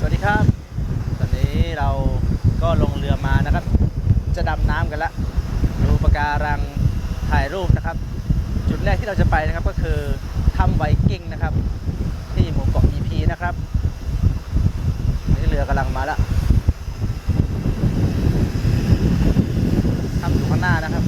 วัสดีครับตอนนี้เราก็ลงเรือมานะครับ จะดำน้ำกันละดูปะการังถ่ายรูปนะครับ จุดแรกที่เราจะไปนะครับก็คือถ้ำไวกิ้งนะครับ ที่หมู่เกาะ EP นะครับนี่เรือกำลังมาแล้วถ้ำอยู่ข้างหน้านะครับ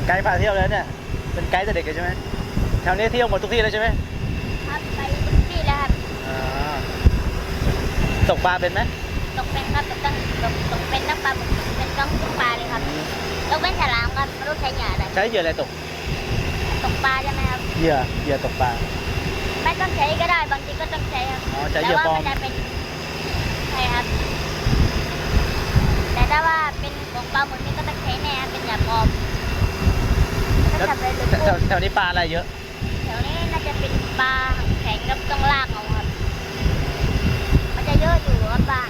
ไกด์พาเที่ยวเลยเนี่ยเป็นไกด์แต่เด็กเลยใช่ไหมแถวนี้เที่ยวหมดทุกที่เลยใช่ไหมครับไปทุกที่แล้วครับตกปลาเป็นไหมตกเป็นครับตกเป็นนักปลาหมึกเป็นต้องทุกปลาเลยครับยกเว้นฉลามครับไม่รู้ใช้เหยื่ออะไรใช้เหยื่ออะไรตกปลาใช่ไหมครับเหยื่อตกปลาไม่ต้องใช้ก็ได้บางทีก็ต้องใช้ครับใช้เหยื่อปลอมแต่ว่ามันจะเป็นใช่ครับแต่ถ้าว่าเป็นของปลาหมึกนี่ก็ต้องใช้แน่เป็นเหยื่อปลอมแถวนี้ปลาอะไรเยอะแถวนี้น่าจะเป็นปลาแข็งแล้วต้องลากเอาครับมันจะเยอะอยู่ครับปลา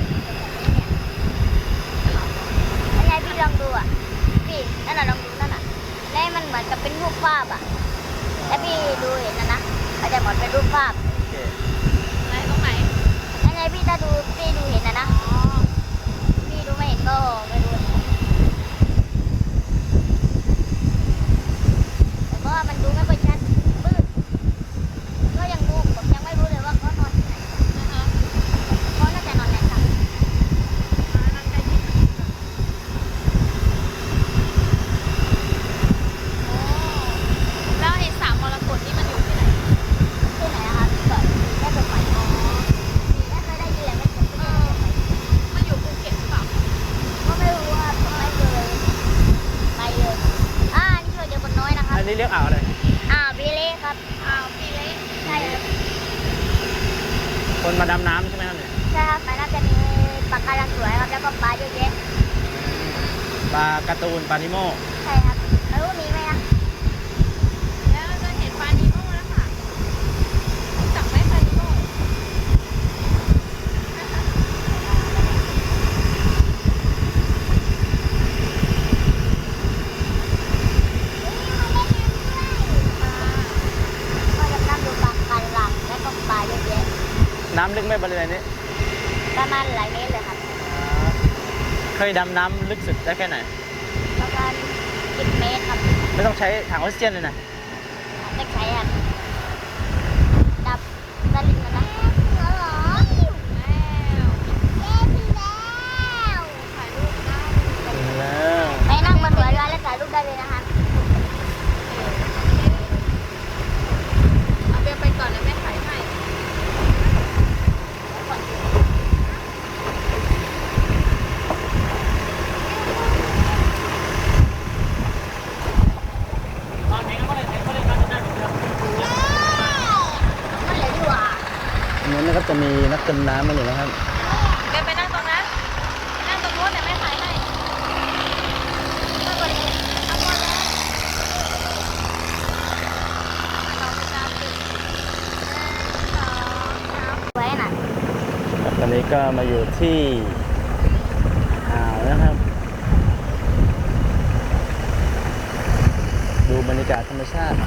แล้วไงพี่ลองดูอ่ะพี่นั่นน่ะลองดูนั่นน่ะแล้วมันเหมือนกับเป็นรูปภาพอ่ะแล้วพี่ดูเห็นนะมันจะเหมือนเป็นรูปภาพไหนตรงไหนแล้วไงพี่ถ้าดูพี่ดูเห็นนะพี่ดูไม่เห็นก็ไม่รู้เพราะว่ามันดูไม่ค่อยชัดมืดก็ยังดูผมยังไม่รู้เลยว่าเขานอนที่ไหนนะคะเขาน่าจะนอนไหนครับนอนใกล้ที่แล้วไอ้สามมรกตนี่มันอยู่ที่ไหนครับเกิดแค่ตัวใหม่แค่เคยได้ยินแหละไม่เคยมันอยู่ภูเก็ตหรือเปล่าก็ไม่รู้ว่าผมไม่เคยไปเลยนี่ช่วยเดี๋ยวคนน้อยนะครับอันนี้เรียกอ่าวอะไรบิเล่ครับบิเล่ใช่ครับคนมาดำน้ำใช่ไหมครับเนี่ยใช่ครับมันน่าจะมีปลาการังสวยครับแล้วก็ปลาเยอะแยะปลาการ์ตูนปลานิโมใช่ครับแล้วมีไหมครับแล้วจะเห็นปลานิโมแล้วค่ะจับไหมปลานิโมน้ำลึกไหมบริเวณนี้ประมาณหลายเมตรเลยครับเคยดำน้ำลึกสุดได้แค่ไหนประมาณ10 เมตรครับไม่ต้องใช้ถังออกซิเจนเลยนะไม่ใช้ครับดับสลิงนะเหรอแล้วถ่ายรูปได้ จมน้ำมันอยู่นะครับ เดินไปนั่งตรงนั้นนั่งตรงนู้นแต่ไม่ถ่ายให้นั่งก่อนดิเอาก่อนเลยไว้น่ะ ตอนนี้ก็มาอยู่ที่อ่าวนะครับ ดูบรรยากาศธรรมชาติ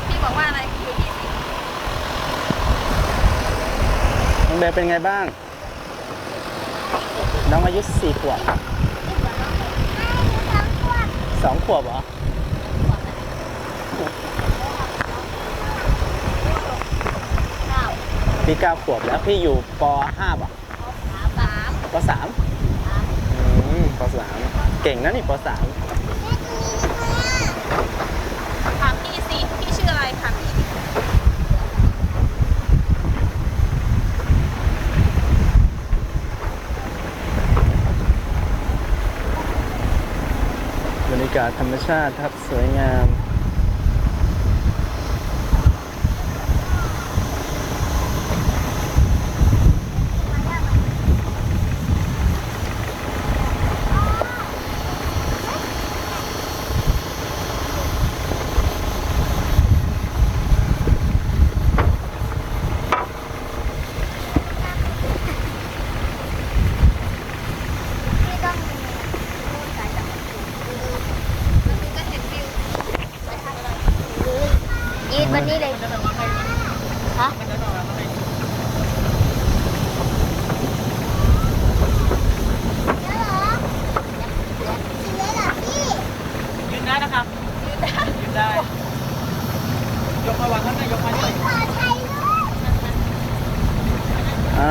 พี่บอกว่าอะไรอยู่20น้องเบลเป็นไงบ้าง น้องอายุ4 ขวบ2 ขวบเหรอ พี่9 ขวบแล้วพี่อยู่ป .5 ป่ะป .3 ป .3 เก่งนะนี่ป .3 ถามพี่สิพี่ชื่ออะไรถามพี่ดิ บรรยากาศธรรมชาติครับสวยงามยืนวันนี้เลยฮะยืนได้นะครับยืนได้ยกมาวางข้างในยกมาด้วยอ่า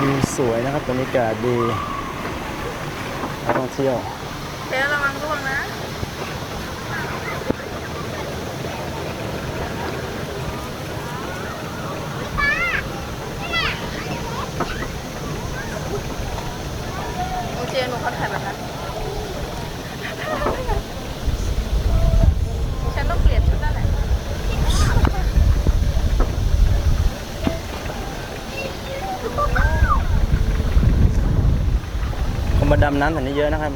วิวสวยนะครับบรรยากาศดีนักท่องเที่ยว เดี๋ยวระวังร่วงนะโอเคหนูเขาถ่ายแบบนั้นฉันต้องเปลี่ยนชุดแล้วแหละ คนมาดำน้ำแถวนี้เยอะนะครับ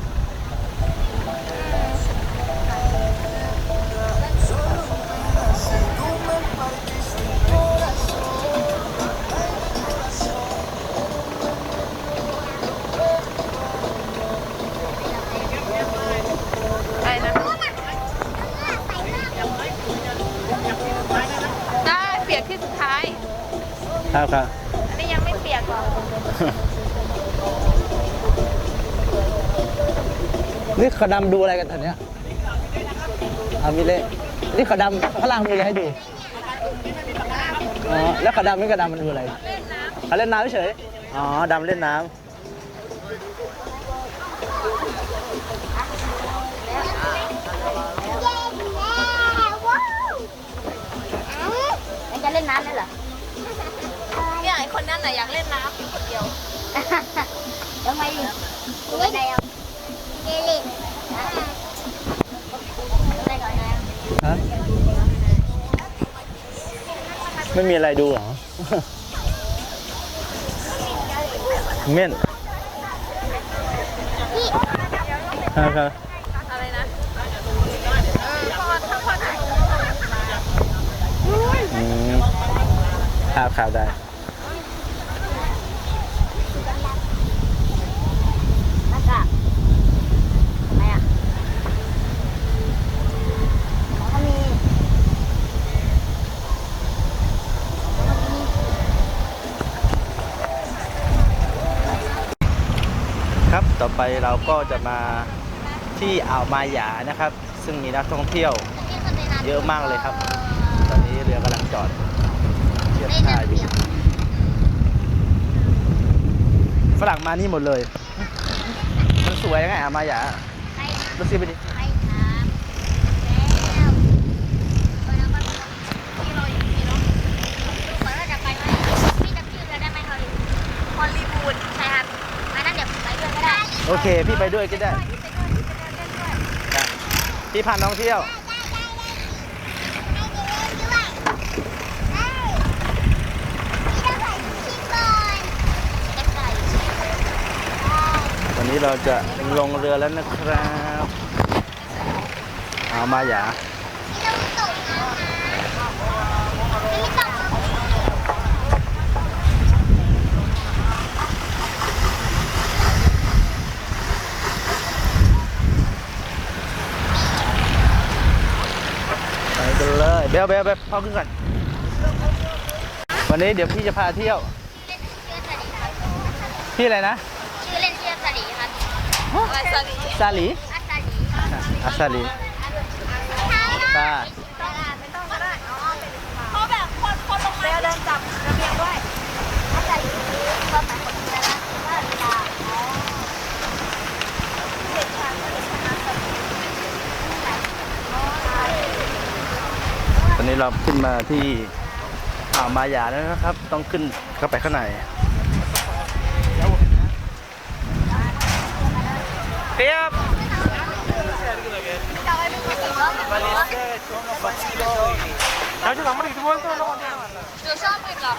ได้นะได้เปียกที่สุดท้าย ครับครับ อันนี้ยังไม่เปียกหรอก นี่เขาดำดูอะไรกันแถวเนี้ยอามิเล่นี่เขาดำพลังมีอะไรให้ดูอ๋อแล้วเขาดำนี่เขาดำมันดูอะไรเขาเล่นน้ำเฉยอ๋อดำเล่นน้ำ จะเล่นน้ำได้เหรอเนี่ยไอคนนั้นน่ะอยากเล่นน้ำอยู่คนเดียวทำไมไม่ได้เอาเล่นได้ก่อนนะ ฮะไม่มีอะไรดูเหรอ เม่น พี่ ครับ อะไรนะครับได้ แล้วก็อะไรอ่ะแล้วก็มี ครับต่อไปเราก็จะมาที่อ่าวมาหยานะครับ ซึ่งมีนักท่องเที่ยวเยอะมากเลยครับ ตอนนี้เรือกำลังจอดเทียบท่าอยู่ฝรั่งมานี่หมดเลย มันสวยยังไงอ่าวมาหยาดูสิไปดิ ไปถามแล้วที่เราอยู่ที่เนาะเหมือนว่าจะไปไหมพี่จำชื่อเรือได้ไหมฮอลลีวูดใช่ครับอันนั้นเดี๋ยวผมไปด้วยก็ได้ โอเค พี่ไปด้วยก็ได้ พี่ไปด้วยพี่ไปเดินเล่นด้วย พี่พาน้องเที่ยว วันนี้เราจะลงเรือแล้วนะครับอ่าวมาหยาไปกันเลยเบลพ่อขึ้นก่อนวันนี้เดี๋ยวพี่จะพาเที่ยวพี่อะไรนะ ชื่อเล่นชื่อสลีครับ ซาลี อาซาลี ป้า ไม่ต้องก็ได้เพราะแบบคนลงมาเดินจับระเบียงด้วยอาซาลีก็หมายความว่าว่าเวลาตอนนี้เราขึ้นมาที่อ่าวมาหยาแล้วนะครับ ต้องขึ้นเข้าไปข้างในเทียบ Yo siamo in là.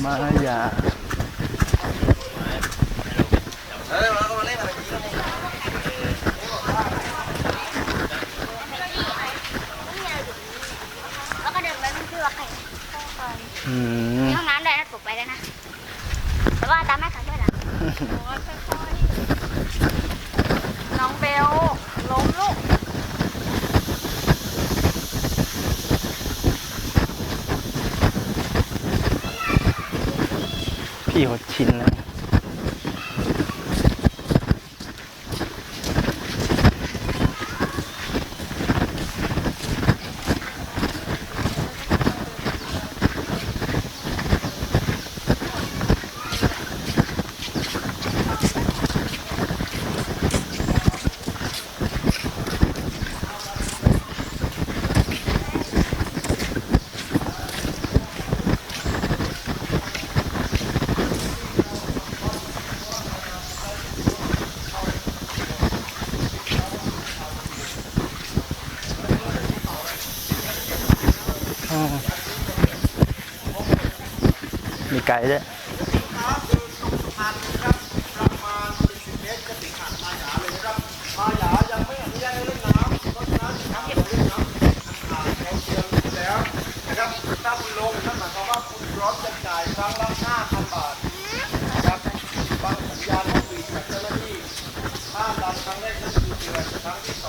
มาหยาแล้วก็เดินไปไม่ชื่อว่าใคร ม มีห้องน้ำด้วยนะตกไปแล้วนะ แต่ว่าตามแม่ขันด้วยนะ น้องเบลล้มลูก พี่เขาชินแล้วมีไก่ด้วย พร้อมจะจ่ายครั้งละ 5,000 บาทนะครับฟังสัญญาณของบีจากเจ้าหน้าที่ถ้าดำครั้งแรกก็คือเดือนครั้งที่2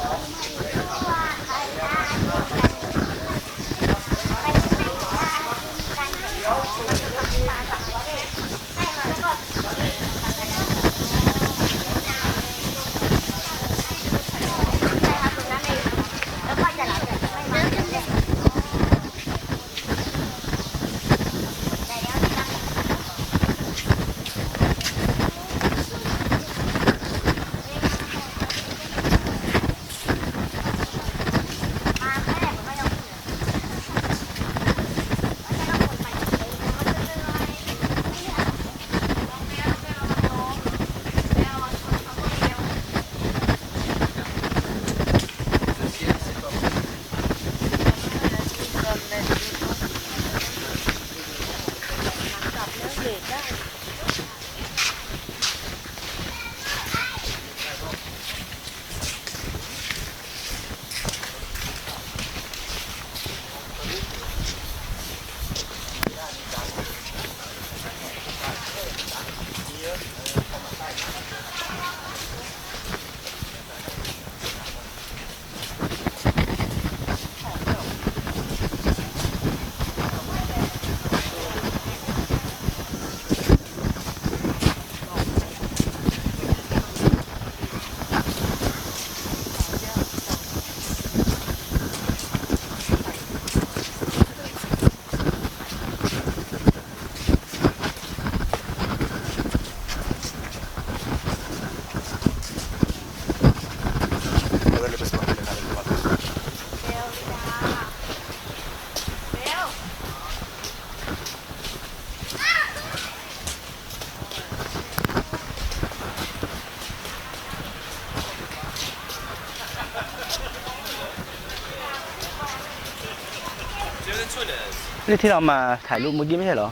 นี่ที่เรามาถ่ายรูปเมื่อกี้ไม่ใช่เหรอ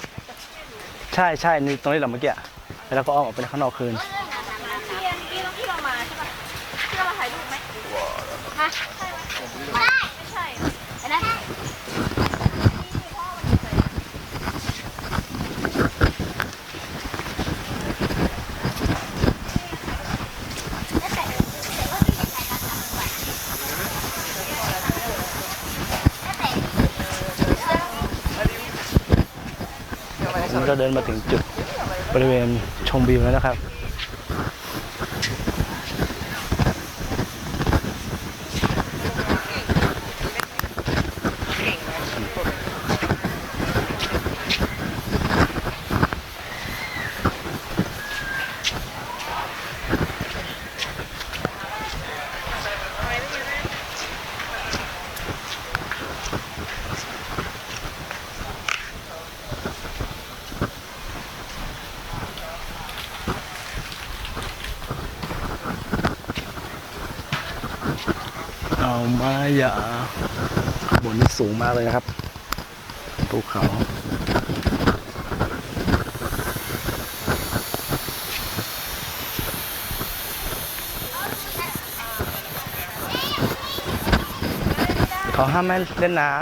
ใช่ใช่นี่ตรงนี้เราเมื่อกี้แล้วเราก็อ้อมออกไปข้างนอกคืน ที่เรามาใช่ปะที่เราถ่ายรูปไหม ฮะไม่ใช่เห็นไหมเราเดินมาถึงจุดบริเวณชมวิวแล้วนะครับเอามาอย่าบนนี้สูงมากเลยนะครับภูเขาเขาห้ามไม่เล่นน้ำ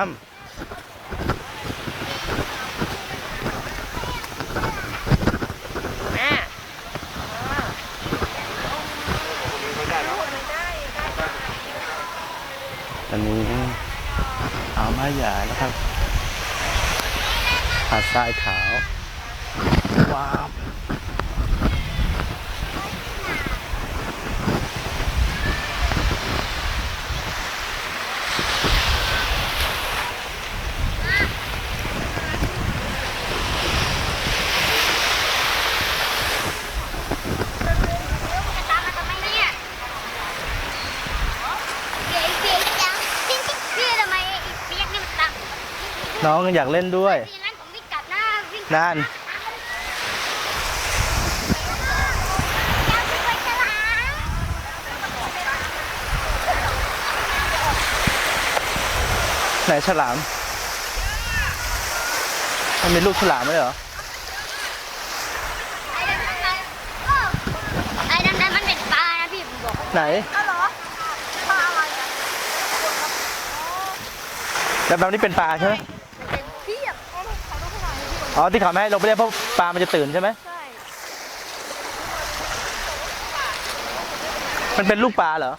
ตอนนี้เอามาหยานะครับหาดทรายขาวว้าวน้องอยากเล่นด้วยนั่นไหนฉลามมันมีลูกฉลามไหมเหรอไอ้ดำๆมันเป็นปลานะพี่ผมบอก ไหน อ้าวเหรอปลาอะไรอ่ะ ดำๆนี่เป็นปลาใช่ไหม เป็นเพียบถ่ายรูปให้หน่อยพี่ อ๋อที่เขาไม่ให้ลงไปเล่นเพราะปลามันจะตื่นใช่ไหม ใช่ มันเป็นลูกปลาเหรอ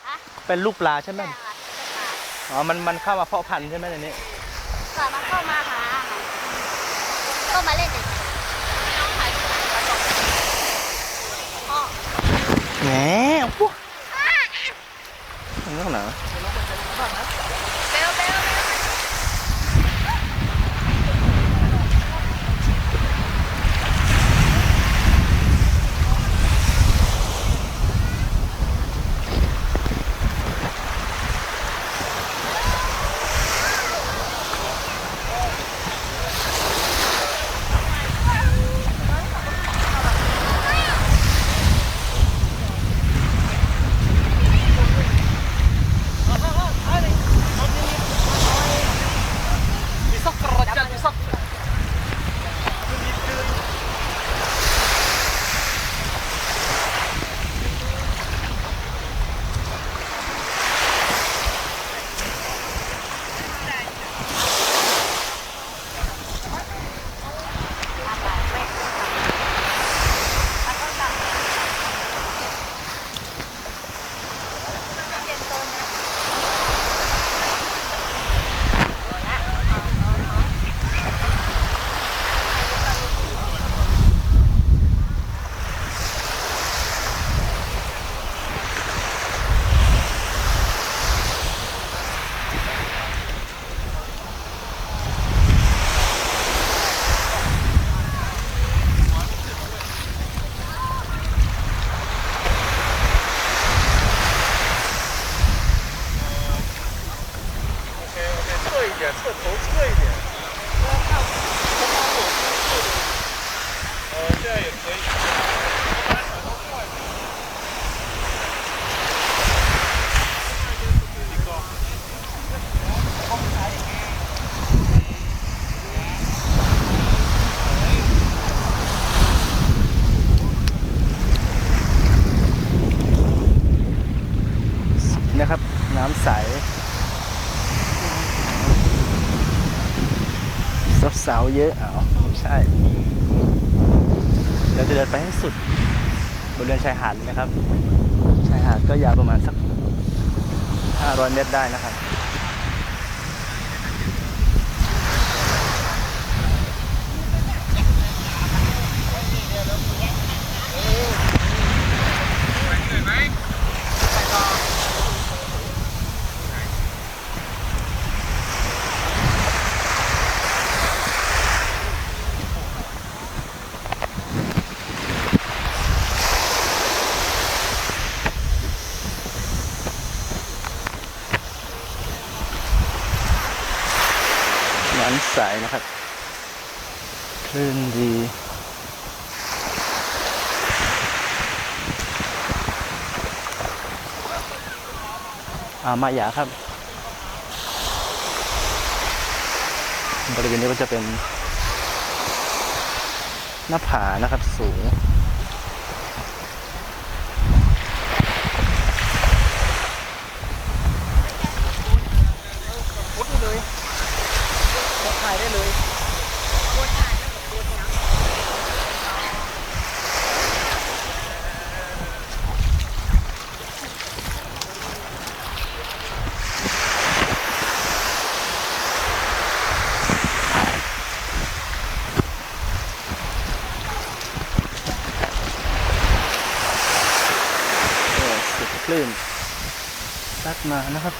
ฮะ เป็นลูกปลาใช่ไหม ใช่ค่ะ อ๋อมันเข้ามาเพาะพันธุ์ใช่ไหมในนี้ ค่ะมันเข้ามาหาอาหารก็มาเล่นเฉย แหมปุ๊บนี่ขนาด เบลเบล 侧一点，侧头侧一点。这样也可以。นะครับน้ำใสสาวๆเยอะอ้าวไม่ใช่เดี๋ยวจะเดินไปให้สุดบริเวณชายหาดเลยนะครับชายหาดก็ยาวประมาณสัก500 เมตรได้นะครับน้ำใสนะครับคลื่นดีมาหยาครับบริเวณนี้ก็จะเป็นหน้าผานะครับสูงพุดเลยถ่ายได้เลยสุดคลื่นซัดมานะครับ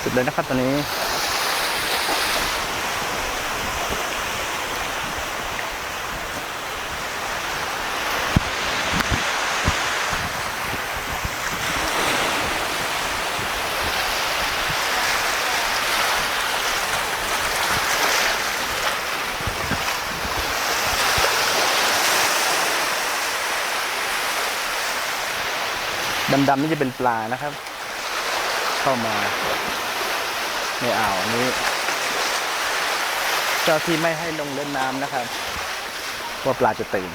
สุดเลยนะครับตอนนี้ ดำๆนี่จะเป็นปลานะครับ เข้ามาในอ่าวนี้ เจ้าที่ไม่ให้ลงเล่นน้ำนะครับกลัวปลาจะตื่น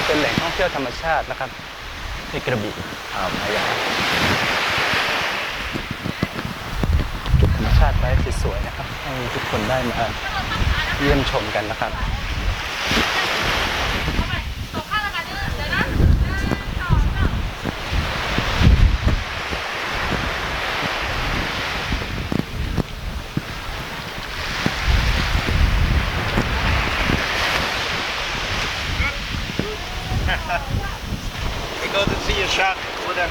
เป็นแหล่งท่องเที่ยวธรรมชาตินะครับที่กระบี่อ่าวมายาธรรมชาติไว้สวยๆนะครับให้ทุกคนได้มาเยี่ยมชมกันนะครับ ตกข้างละกันเดี๋ยวนะ1 2 3 We go to see a shark over there.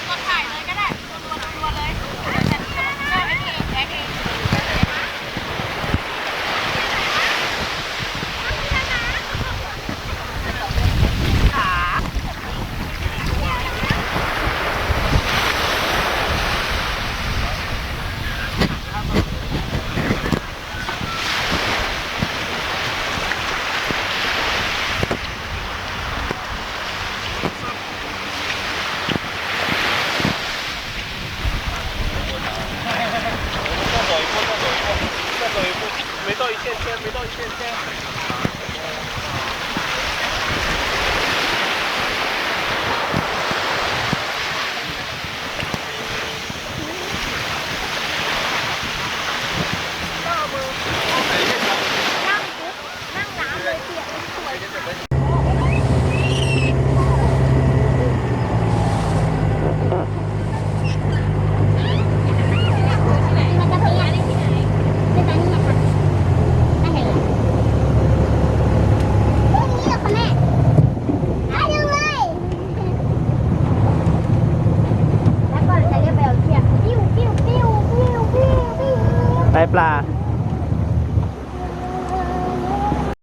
กดถ่ายเลยก็ได้รัวๆเลยเดี๋ยวฉันแพ็คเองขา 再走一步，没到一线牵，没到一线牵。มันจะเป็นอะไรที่ไหนเป็นอะไรที่ไหนคะไม่เห็นเลยพวกนี้เหรอคะแม่หาดูเลยแล้วก็จะเรียกไปเอาเชือกปิ้วปิ้วปิ้วปิ้วปิ้วปิ้ว ไปปลา